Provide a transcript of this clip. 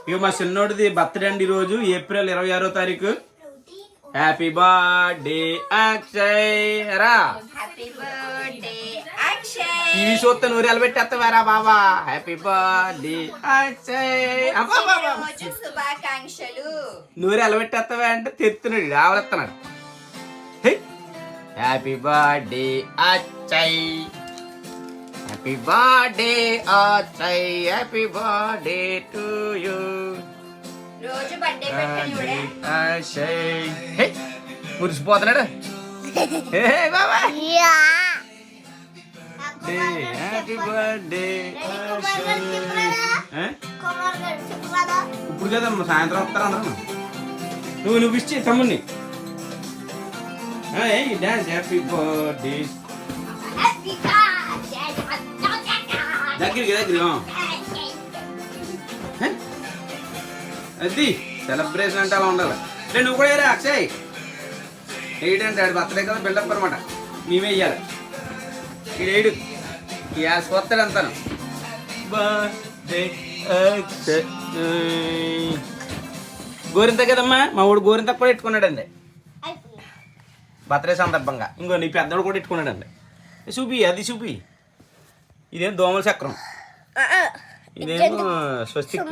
ఇక మా చిన్నోడిది బర్త్డే అండి ఈరోజు ఏప్రిల్ 26వ తారీఖు. హ్యాపీ బర్త్డే అక్షయ్ రా. టీవీ చూస్తే నూరేళ్ళు పెట్టేస్తావారా బాబా. Happy birthday Akshay. శుభాకాంక్షలు. నూరేళ్ళు పెట్టేస్తావా అంటే తెరుతున్నాడు, ఆవలిస్తున్నాడు. Happy birthday Akshay. Happy birthday Akshay. Happy birthday to you. రోజు బర్త్డే పెట్టినోడే అక్షయ్. మురిసిపోతున్నాడు. బాబా హ్యాపీ బర్త్డే ఇప్పుడు కదమ్మా, సాయంత్రం వస్తారు అందరూ. నువ్వు ఇచ్చి తమ్ముడిని డాన్స్. హ్యాపీ బర్త్డే దగ్గరికి అది సెలబ్రేషన్ అంటే అలా ఉండాలి. నువ్వు కూడా వేరే అక్షయ్ ఏంటంటే ఆడు బర్త్డే కదా బిల్డప్ అనమాట. మేమే వేయాలి. ఇది ఏడు వేసుకొస్తాడు అంతాను. గోరింత కదమ్మా, మా ఊడు గోరింత కూడా పెట్టుకున్నాడండి బర్త్డే సందర్భంగా. ఇంకో నీ పెద్దోడు కూడా పెట్టుకున్నాడండి. చూపి అది చూపి. ఇదేం దోమల చక్రం, ఇదేమో స్వస్తిక్.